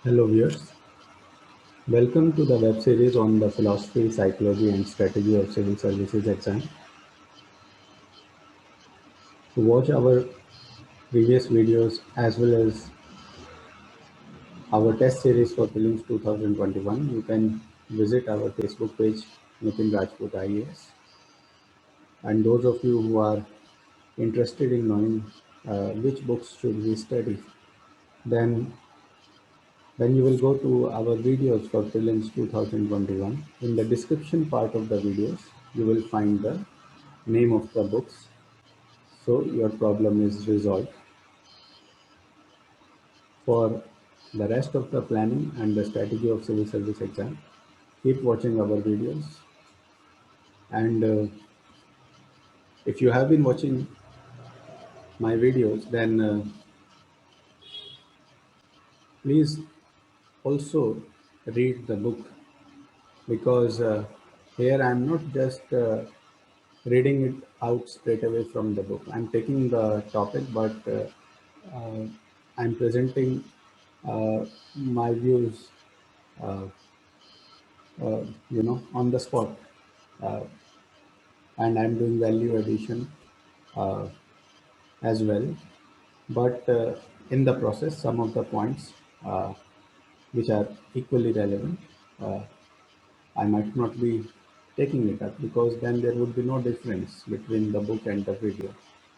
Hello viewers, welcome to the web series on the philosophy, psychology and strategy of civil services exam. To watch our previous videos as well as our test series for prelims 2021, you can visit our Facebook page Nitin Rajput IAS. And those of you who are interested in knowing which books should we study, then when you will go to our videos for prelims 2021, in the description part of the videos, you will find the name of the books, so your problem is resolved. For the rest of the planning and the strategy of civil service exam, keep watching our videos. And if you have been watching my videos, then please also read the book, because here I am not just reading it out straight away from the book. I'm taking the topic, but uh, I'm presenting my views, uh, on the spot, uh, and I'm doing value addition uh, as well. But in the process, some of the points which are equally relevant, uh, I might not be taking it up, because then there would be no difference between the book and the video.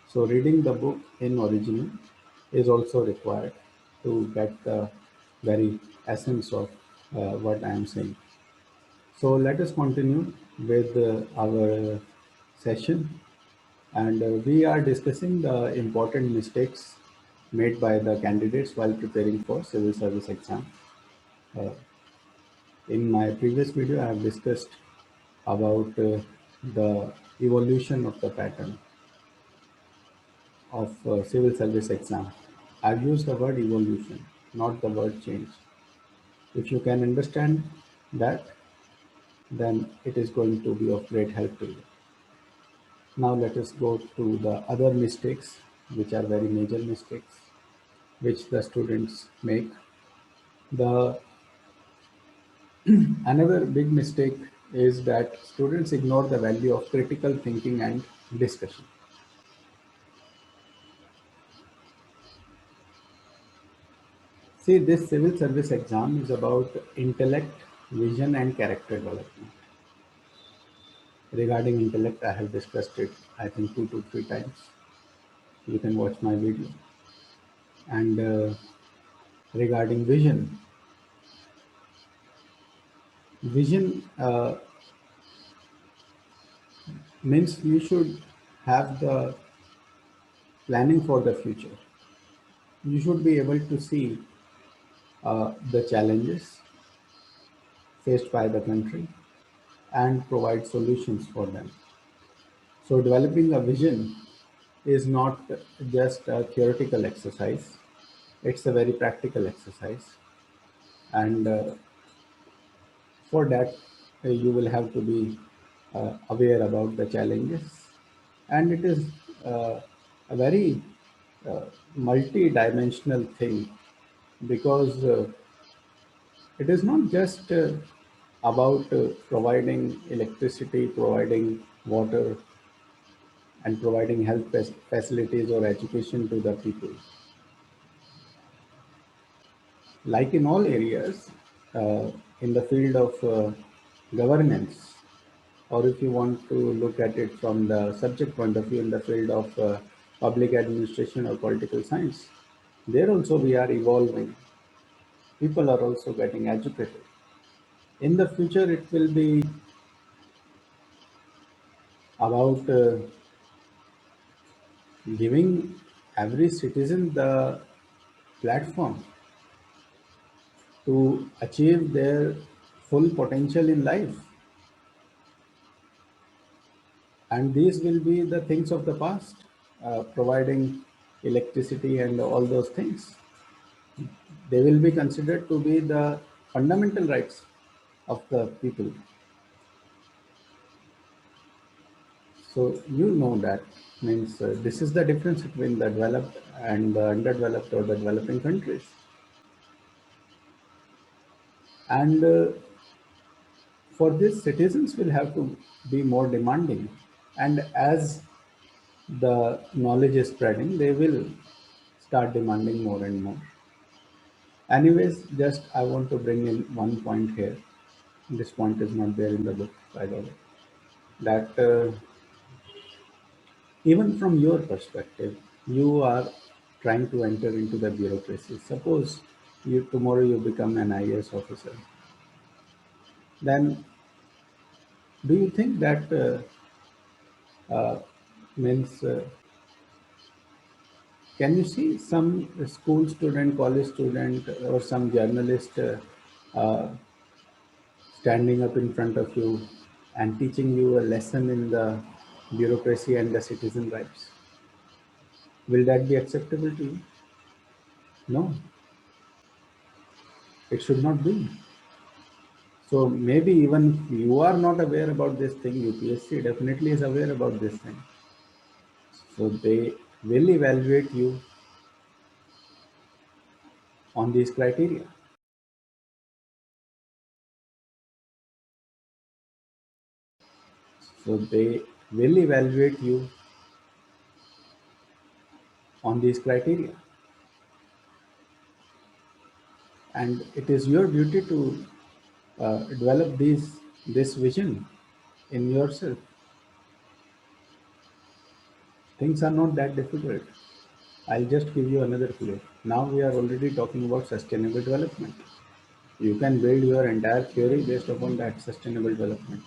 So reading the book in original is also required to get the very essence of what I am saying. So let us continue with our session, and we are discussing the important mistakes made by the candidates while preparing for civil service exam. Uh, in my previous video, I have discussed about the evolution of the pattern of civil service exam. I've used the word evolution, not the word change. If you can understand that, then it is going to be of great help to you. Now let us go to the other mistakes, which are very major mistakes, which the students make. The another big mistake is that students ignore the value of critical thinking and discussion. See, this civil service exam is about intellect, vision, and character development. Regarding intellect, I have discussed it, I think, 2 to 3 times. You can watch my video. And regarding vision means you should have the planning for the future. You should be able to see the challenges faced by the country and provide solutions for them. So developing a vision is not just a theoretical exercise, it's a very practical exercise. And for that, you will have to be aware about the challenges. And it is a very multi-dimensional thing, because it is not just about providing electricity, providing water, and providing health facilities or education to the people. Like in all areas, in the field of governance, or if you want to look at it from the subject point of view, in the field of public administration or political science, there also we are evolving. People are also getting educated. In the future, it will be about giving every citizen the platform to achieve their full potential in life. And these will be the things of the past, providing electricity and all those things. They will be considered to be the fundamental rights of the people. So you know that means this is the difference between the developed and the underdeveloped or the developing countries. And for this, citizens will have to be more demanding. And as the knowledge is spreading, they will start demanding more and more. Anyways, just I want to bring in one point here. This point is not there in the book, by the way. That even from your perspective, you are trying to enter into the bureaucracy. Suppose you tomorrow you become an IAS officer, then do you think that means can you see some school student, college student, or some journalist uh, standing up in front of you and teaching you a lesson in the bureaucracy and the citizen rights? Will that be acceptable to you? No, it should not be. So maybe even if you are not aware about this thing, UPSC definitely is aware about this thing. So they will evaluate you on these criteria. So they will evaluate you on these criteria. And it is your duty to develop this vision in yourself. Things are not that difficult. I'll just give you another clue. Now we are already talking about sustainable development. You can build your entire theory based upon that sustainable development.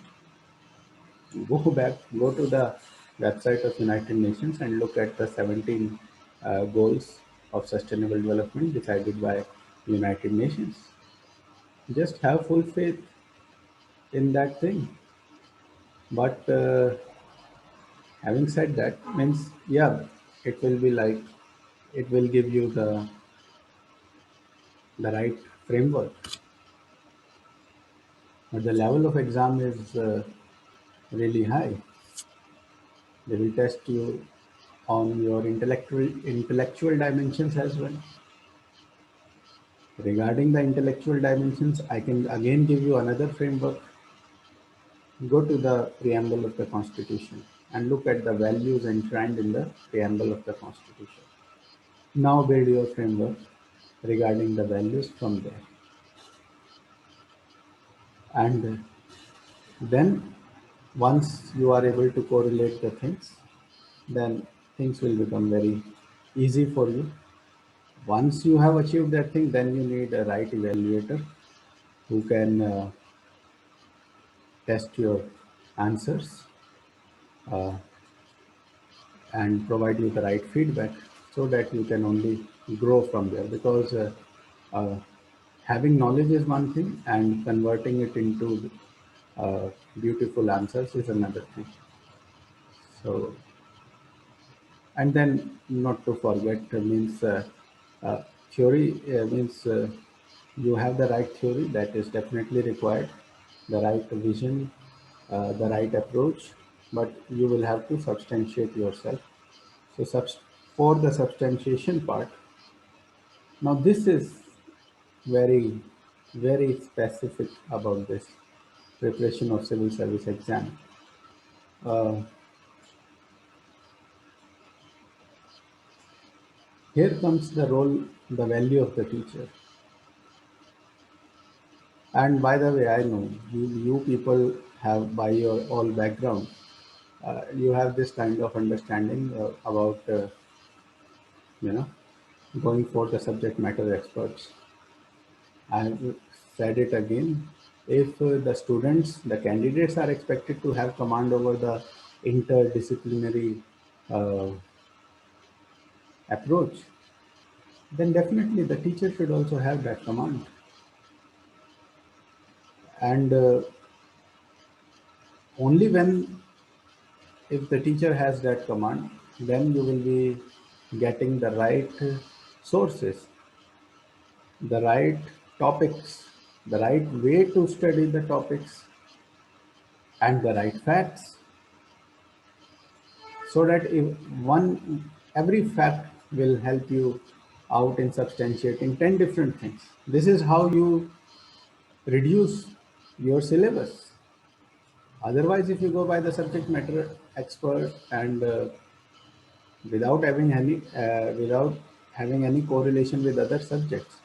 Go back, go to the website of United Nations and look at the 17 goals of sustainable development decided by United Nations. Just have full faith in that thing. But having said that, means yeah, it will be like it will give you the right framework. But the level of exam is really high. They will test you on your intellectual dimensions as well. Regarding the intellectual dimensions, I can again give you another framework. Go to the preamble of the Constitution and look at the values enshrined in the preamble of the Constitution. Now build your framework regarding the values from there. And then once you are able to correlate the things, then things will become very easy for you. Once you have achieved that thing, then you need a right evaluator who can test your answers uh, and provide you the right feedback so that you can only grow from there. Because uh, having knowledge is one thing and converting it into beautiful answers is another thing. So, and then not to forget means uh, theory means you have the right theory, that is definitely required, the right vision, the right approach, but you will have to substantiate yourself. So for the substantiation part, now this is very, very specific about this preparation of civil service exam. Uh, Here comes the role, the value of the teacher. And by the way, I know you people have, by your all background, you have this kind of understanding about, you know, going for the subject matter experts. I've said it again. If the students, the candidates are expected to have command over the interdisciplinary uh, approach, then definitely the teacher should also have that command. And only when, if the teacher has that command, then you will be getting the right sources, the right topics, the right way to study the topics, and the right facts, so that if one every fact will help you out in substantiating 10 different things. This is how you reduce your syllabus. Otherwise, if you go by the subject matter expert and without having any correlation with other subjects,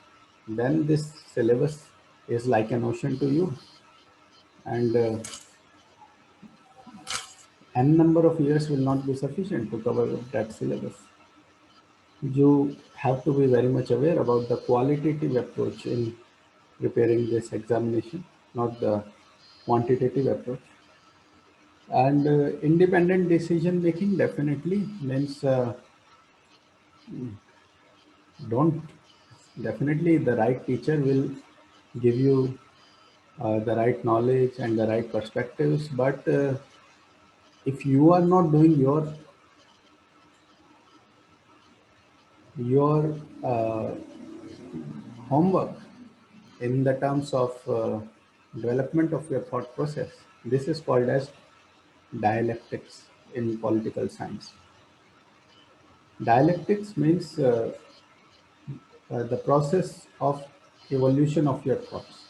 then this syllabus is like an ocean to you, and n number of years will not be sufficient to cover that syllabus. You have to be very much aware about the qualitative approach in preparing this examination, not the quantitative approach. And independent decision making definitely means don't definitely the right teacher will give you the right knowledge and the right perspectives, but if you are not doing your homework in the terms of development of your thought process, this is called as dialectics in political science. Dialectics means the process of evolution of your thoughts.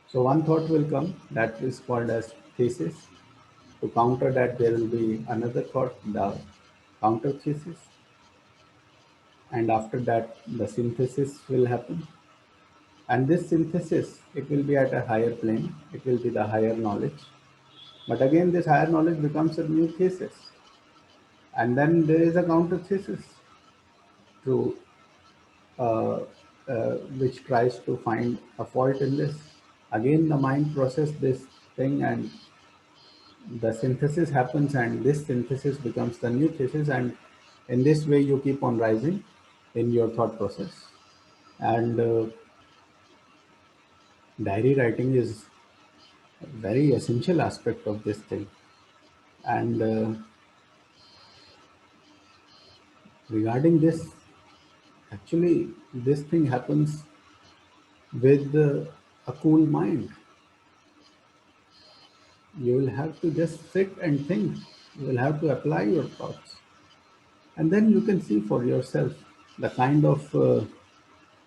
So one thought will come that is called as thesis. To counter that, there will be another thought, the counter thesis, and after that, the synthesis will happen. And this synthesis, it will be at a higher plane. It will be the higher knowledge. But again, this higher knowledge becomes a new thesis, and then there is a counter thesis to uh, which tries to find a fault in this. Again, the mind process this thing, and the synthesis happens, and this synthesis becomes the new thesis, and in this way, you keep on rising in your thought process. And diary writing is a very essential aspect of this thing. And regarding this, actually, this thing happens with a cool mind. You will have to just sit and think. You will have to apply your thoughts. And then you can see for yourself the kind of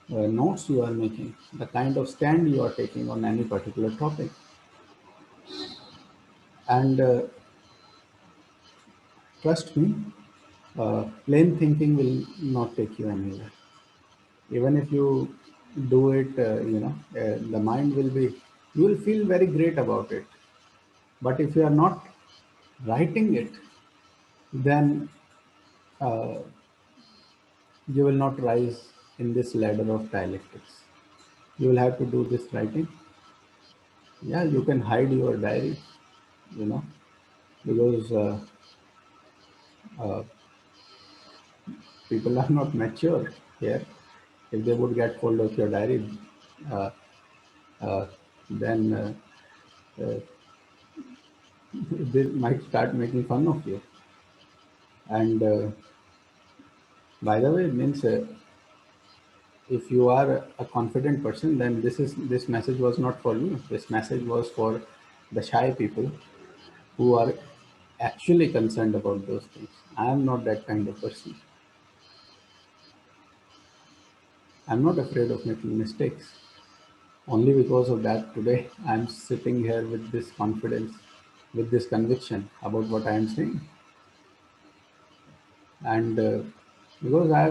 notes you are making, the kind of stand you are taking on any particular topic. And trust me, plain thinking will not take you anywhere. Even if you do it, the mind will be, you will feel very great about it. But if you are not writing it, then uh, you will not rise in this ladder of dialectics. You will have to do this writing. Yeah, you can hide your diary, you know, because uh, people are not mature here. If they would get hold of your diary, uh, uh, then they might start making fun of you. And by the way, means if you are a confident person, then this message was not for you. This message was for the shy people who are actually concerned about those things. I am not that kind of person. I'm not afraid of making mistakes. Only because of that, today I'm sitting here with this confidence, with this conviction about what I am saying. And because I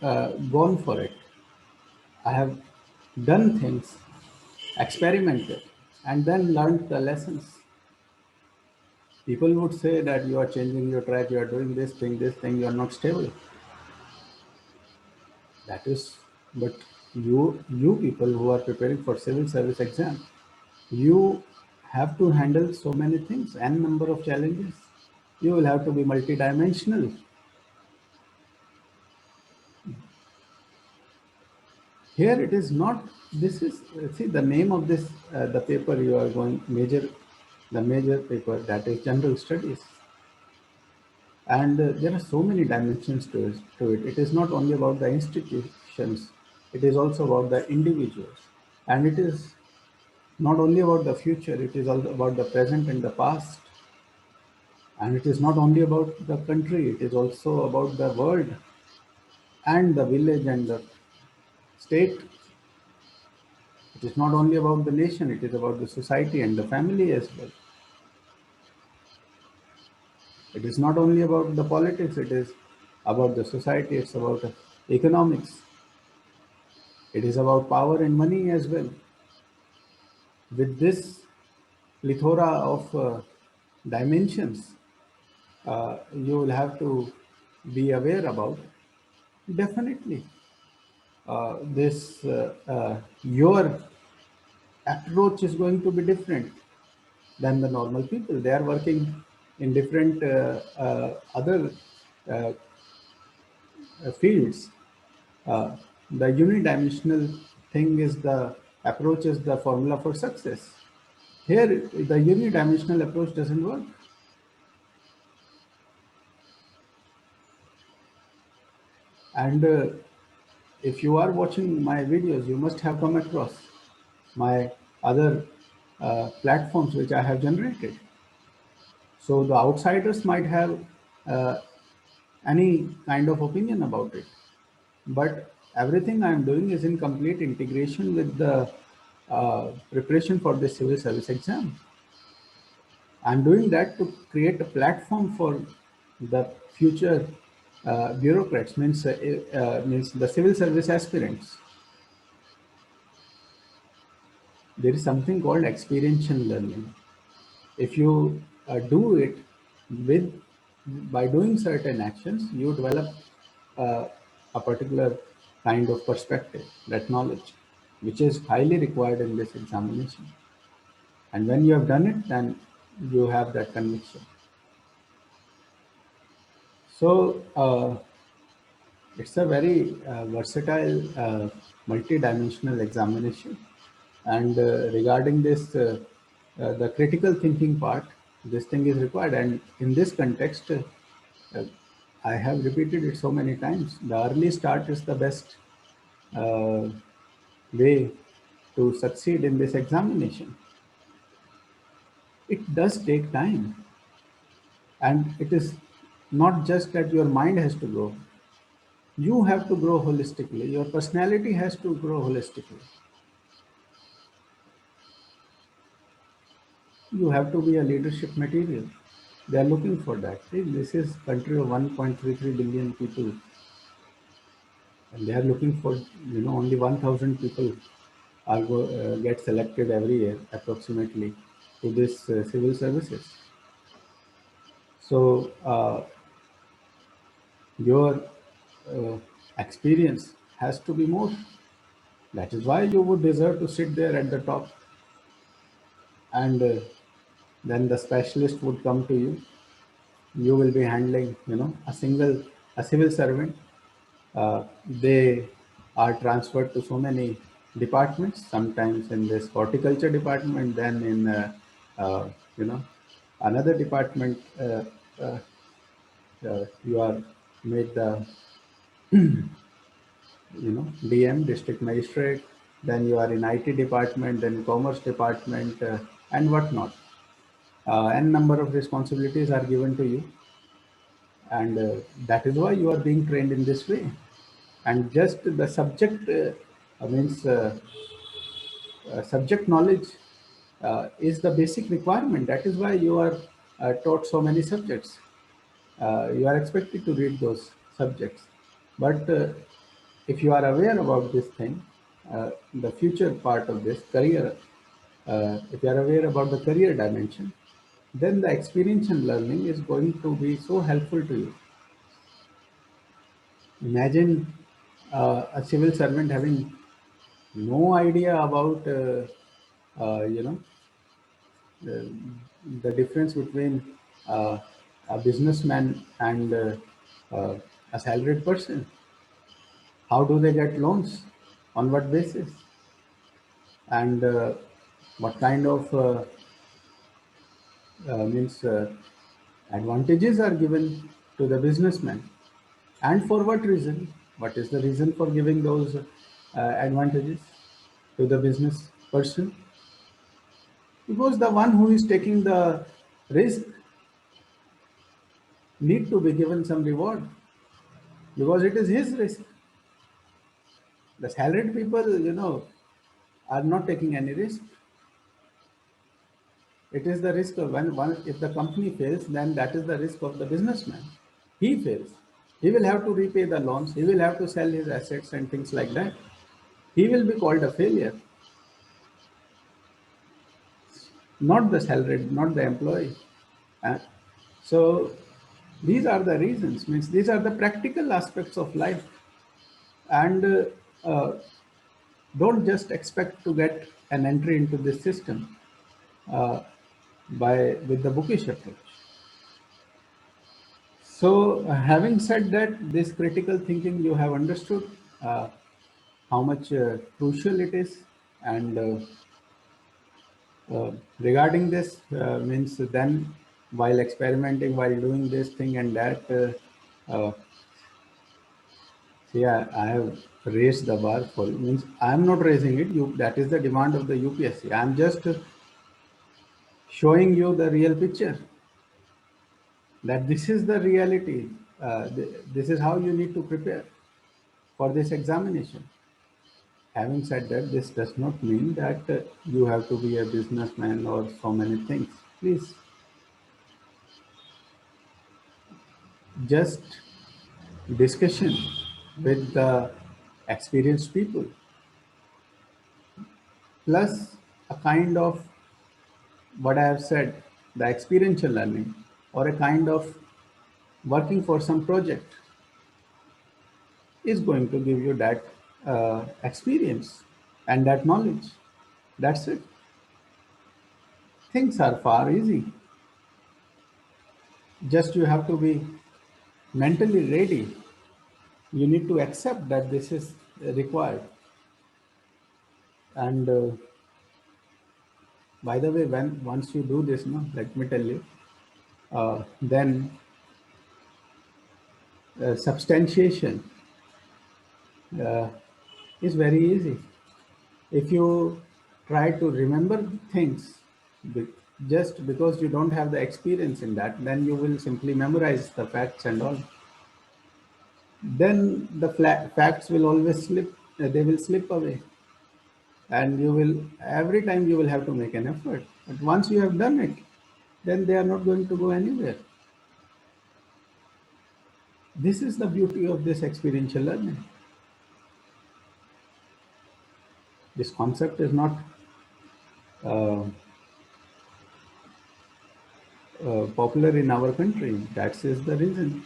have gone for it, I have done things, experimented, and then learned the lessons. People would say that you are changing your track, you are doing this thing, you are not stable. That is, but you people who are preparing for civil service exam, you have to handle so many things, n number of challenges. You will have to be multidimensional. Here it is not. This is see the name of this the paper you are going major, the major paper, that is general studies, and there are so many dimensions to it. It is not only about the institutions; it is also about the individuals, and it is not only about the future. It is also about the present and the past, and it is not only about the country. It is also about the world and the village and the state. It is not only about the nation, it is about the society and the family as well. It is not only about the politics, it is about the society, it's about economics, it is about power and money as well. With this plethora of dimensions, you will have to be aware about. Definitely, this your approach is going to be different than the normal people. They are working in different other uh, fields. Uh, the unidimensional thing is the approach is the formula for success. Here, the unidimensional approach doesn't work. And if you are watching my videos, you must have come across my other platforms which I have generated. So the outsiders might have uh, any kind of opinion about it. But everything I'm doing is in complete integration with the preparation for the civil service exam. I'm doing that to create a platform for the future bureaucrats, means the civil service aspirants. There is something called experiential learning. If you do it with by doing certain actions, you develop uh, a particular kind of perspective, that knowledge, which is highly required in this examination. And when you have done it, then you have that conviction. So it's a very versatile, multi-dimensional examination. And regarding this, the critical thinking part, this thing is required. And in this context, uh, I have repeated it so many times. The early start is the best uh, way to succeed in this examination. It does take time, and it is not just that your mind has to grow. You have to grow holistically. Your personality has to grow holistically. You have to be a leadership material. They are looking for that. See, this is country of 1.33 billion people, and they are looking for only 1,000 people get selected every year approximately to this civil services. So your uh, experience has to be more. That is why you would deserve to sit there at the top, and then the specialist would come to you. You will be handling, a civil servant. They are transferred to so many departments. Sometimes in this horticulture department, then in uh, you know another department. Uh, you are made the DM, district magistrate, then you are in IT department, then commerce department, and whatnot. N number of responsibilities are given to you, and that is why you are being trained in this way. And just the subject means subject knowledge is the basic requirement. That is why you are taught so many subjects. You are expected to read those subjects. But if you are aware about this thing, the future part of this career, if you are aware about the career dimension, then the experiential learning is going to be so helpful to you. Imagine a civil servant having no idea about, you know, the, the difference between uh, a businessman and a salaried person. How do they get loans? On what basis? And what kind of means advantages are given to the businessman? And for what reason? What is the reason for giving those advantages to the business person? Because the one who is taking the risk need to be given some reward because it is his risk. The salaried people, are not taking any risk. It is the risk of when one, if the company fails, then that is the risk of the businessman. He fails. He will have to repay the loans. He will have to sell his assets and things like that. He will be called a failure, not the salaried, not the employee. Uh, so these are the reasons. Means these are the practical aspects of life, and don't just expect to get an entry into this system uh, by with the bookish approach. So, having said that, this critical thinking you have understood how much crucial it is, and regarding this means then while experimenting, while doing this thing and that, see, I have raised the bar for you. Means I am not raising it. You, that is the demand of the UPSC. I am just showing you the real picture, that this is the reality. This is how you need to prepare for this examination. Having said that, this does not mean that you have to be a businessman or so many things. Please just discussion with the experienced people, plus a kind of what I have said, the experiential learning, or a kind of working for some project is going to give you that experience and that knowledge. That's it. Things are far easy. Just you have to be mentally ready. You need to accept that this is required. And by the way, when once you do this, no, let me tell you, then substantiation uh, is very easy. If you try to remember things be- just because you don't have the experience in that, then you will simply memorize the facts and all. Then the facts will always slip, they will slip away. And you will, every time you will have to make an effort. But once you have done it, then they are not going to go anywhere. This is the beauty of this experiential learning. This concept is not uh, popular in our country. That is the reason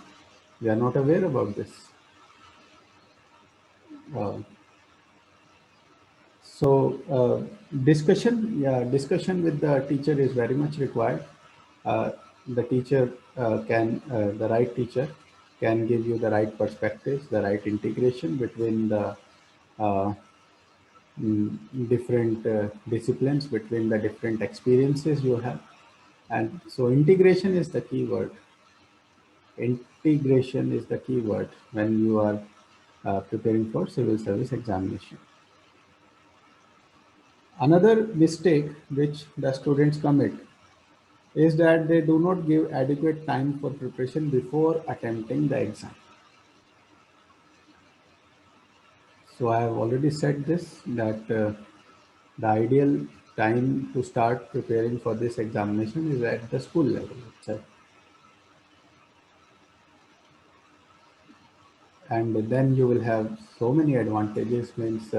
we are not aware about this. Uh, discussion, yeah, discussion with the teacher is very much required. The teacher the right teacher can give you the right perspectives, the right integration between the uh, different disciplines, between the different experiences you have. And so integration is the key word. Integration is the key word when you are preparing for civil service examination. Another mistake which the students commit is that they do not give adequate time for preparation before attempting the exam. So I have already said this, that the ideal time to start preparing for this examination is at the school level itself. And then you will have so many advantages, means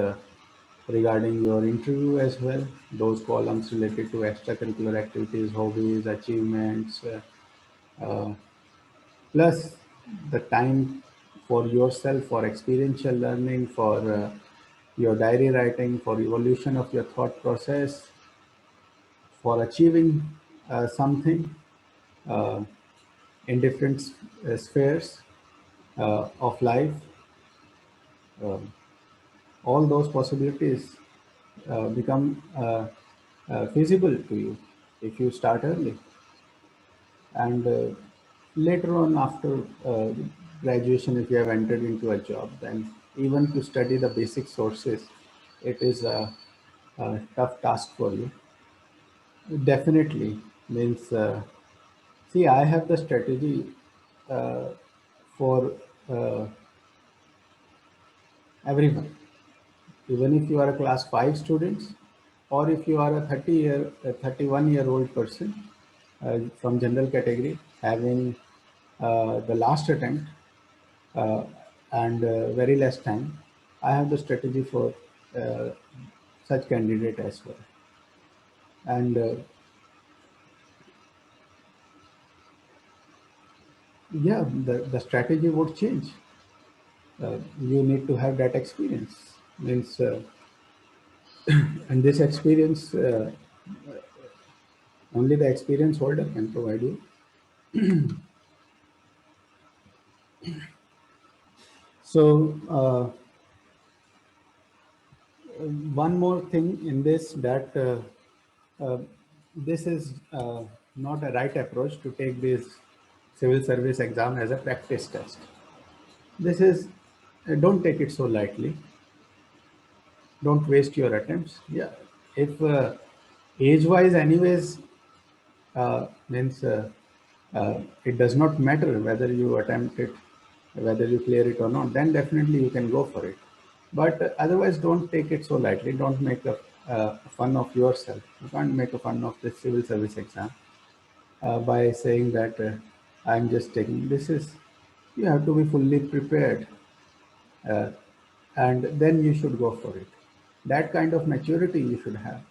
regarding your interview as well, those columns related to extracurricular activities, hobbies, achievements, uh, plus the time for yourself, for experiential learning, for your diary writing, for evolution of your thought process, for achieving something uh, in different spheres of life. Um, all those possibilities become feasible to you if you start early. And later on, after graduation, if you have entered into a job, then even to study the basic sources, it is a tough task for you. Definitely means, see, I have the strategy uh, for uh, everyone. even if you are a class 5 students, or if you are a 31-year-old person from general category having the last attempt uh, and very less time, I have the strategy for uh, such candidate as well. And yeah, the strategy would change. You need to have that experience. Means, and this experience, only the experience holder can provide you. So, one more thing in this, that uh, this is not a right approach to take this civil service exam as a practice test. This is, don't take it so lightly. Don't waste your attempts. Yeah, if age wise anyways, means it does not matter whether you attempt it, whether you clear it or not, then definitely you can go for it. But otherwise, don't take it so lightly. Don't make a fun of yourself. You can't make a fun of the civil service exam by saying that I'm just taking this. Is, you have to be fully prepared, uh, and then you should go for it. That kind of maturity you should have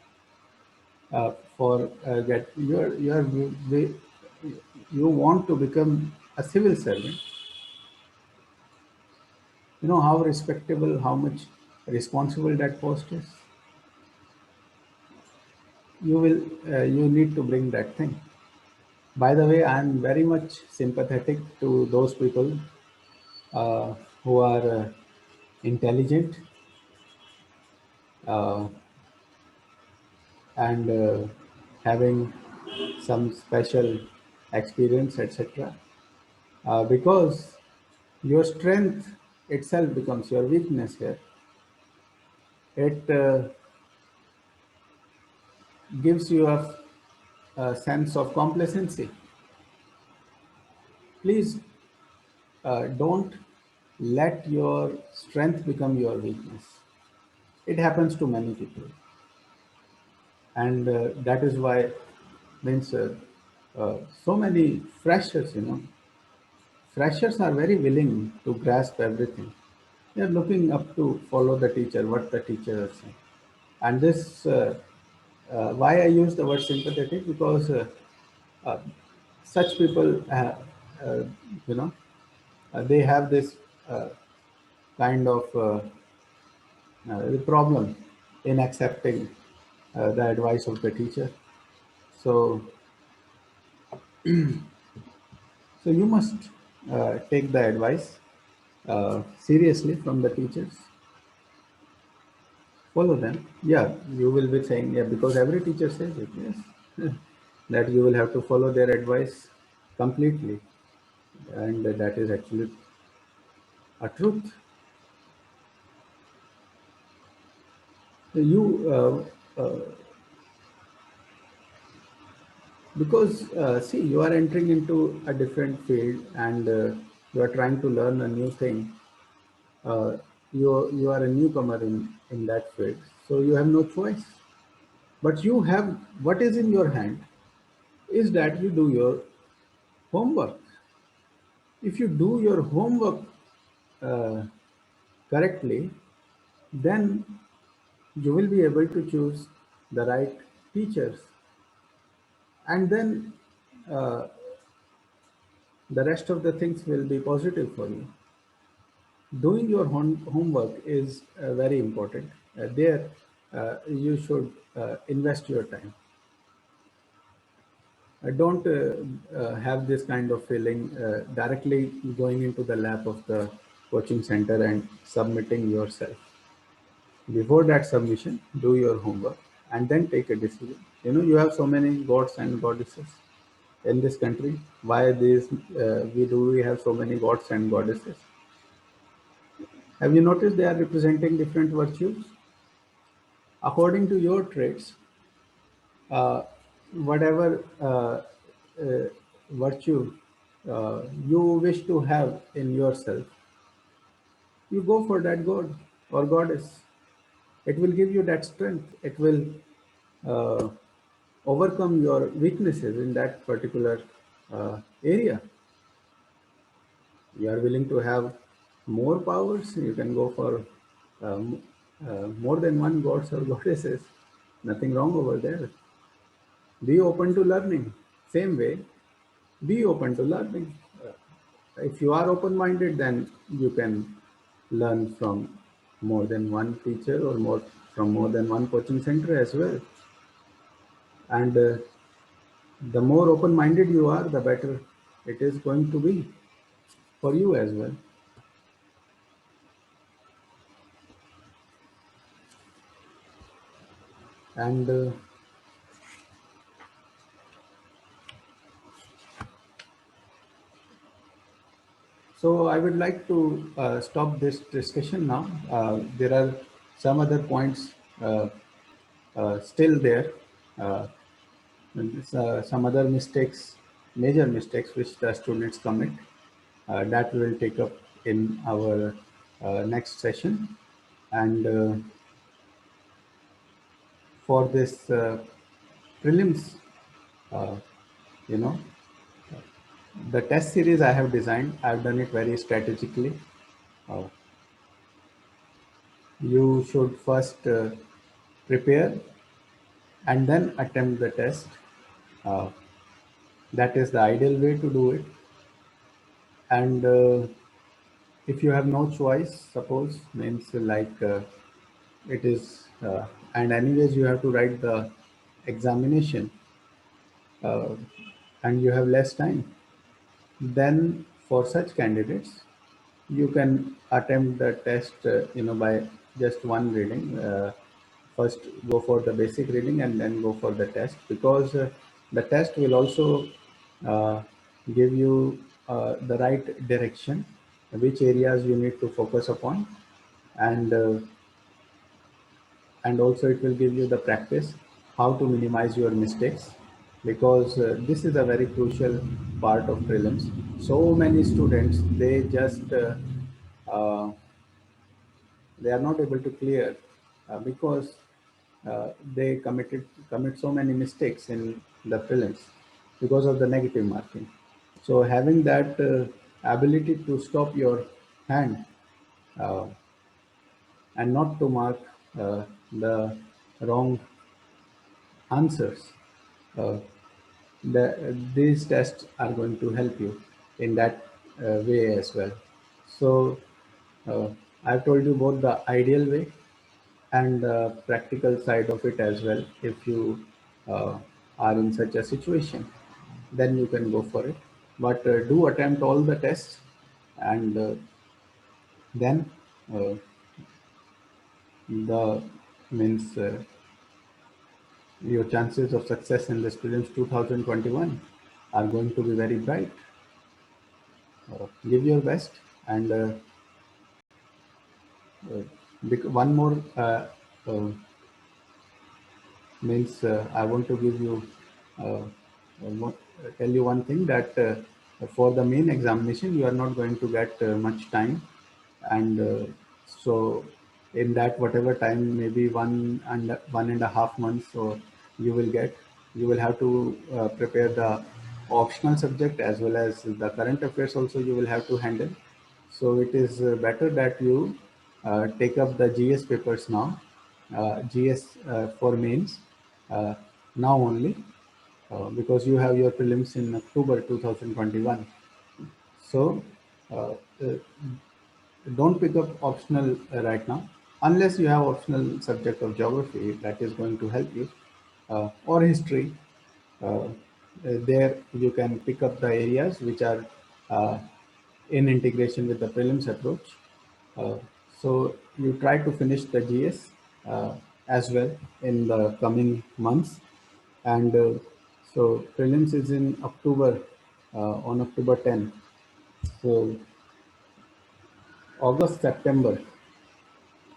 for get you want to become a civil servant. You know how respectable, how much responsible that post is. You need to bring that thing. By the way, I'm very much sympathetic to those people uh, who are intelligent uh, and having some special experience, etc. Because your strength itself becomes your weakness here. It gives you a sense of complacency. Please don't let your strength become your weakness. It happens to many people, and that is why, means so many freshers, freshers are very willing to grasp everything. They are looking up to follow the teacher, what the teacher is saying. And this, why I use the word sympathetic, because uh, such people, uh, you know, they have this uh, kind of the problem in accepting the advice of the teacher. So, so you must take the advice seriously from the teachers. Follow them. Yeah, you will be saying, yeah, because every teacher says it, yes, that you will have to follow their advice completely. And that is actually a truth. You, because see, you are entering into a different field, and you are trying to learn a new thing. You are a newcomer in that field, so you have no choice. But you have, what is in your hand is that you do your homework. If you do your homework uh, correctly, then you will be able to choose the right teachers, and then uh, the rest of the things will be positive for you. Doing your homework is very important. There, you should invest your time. Don't have this kind of feeling directly going into the lap of the coaching center and submitting yourself. Before that submission, do your homework and then take a decision. You have so many gods and goddesses in this country. Why these we have so many gods and goddesses? Have you noticed they are representing different virtues according to your traits? uh, whatever virtue you wish to have in yourself, you go for that god or goddess. It will give you that strength. It will uh, overcome your weaknesses in that particular area. You are willing to have more powers, you can go for more than one gods or goddesses. Nothing wrong over there. Be open to learning. Same way, be open to learning. If you are open minded, then you can learn from more than one teacher or more from more than one coaching center as well. And the more open minded you are, the better it is going to be for you as well. And so I would like to stop this discussion now. There are some other points still there. Uh, some other mistakes, major mistakes which the students commit, that we will take up in our next session. And for this prelims, uh, you know, the test series I have designed, I've done it very strategically. Uh, you should first prepare and then attempt the test. Uh, that is the ideal way to do it. And if you have no choice, suppose means like it is, and anyways you have to write the examination, uh, and you have less time, then for such candidates you can attempt the test by just one reading. First go for the basic reading and then go for the test, because the test will also uh, give you the right direction, which areas you need to focus upon. And uh, and also it will give you the practice how to minimize your mistakes, because this is a very crucial part of prelims. So many students, uh, they are not able to clear because they commit so many mistakes in the prelims because of the negative marking. So having that ability to stop your hand uh, and not to mark the wrong answers, uh, these tests are going to help you in that way as well. So uh, I've told you both the ideal way and the practical side of it as well. If you are in such a situation, then you can go for it. But do attempt all the tests, and then uh, the means your chances of success in this prelims 2021 are going to be very bright. Give your best, and one more uh, means I want to give you tell you one thing, that for the main examination you are not going to get much time. And so in that whatever time, maybe 1.5 months, or you will get, you will have to prepare the optional subject as well as the current affairs also you will have to handle. So it is better that you take up the GS papers now, GS for mains uh, now only, because you have your prelims in October 2021. So uh, uh, don't pick up optional right now, unless you have optional subject of geography that is going to help you, or history. There you can pick up the areas which are uh, in integration with the prelims approach. Uh, so you try to finish the GS as well in the coming months. And so prelims is in October, on October 10. So August, September.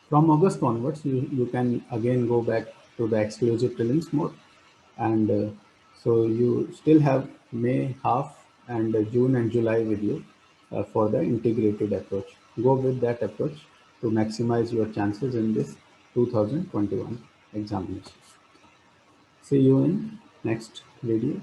From August onwards, you can again go back to the exclusive prelims mode. And so you still have May half and June and July with you for the integrated approach. Go with that approach to maximize your chances in this. 2021 examination. See you in next video.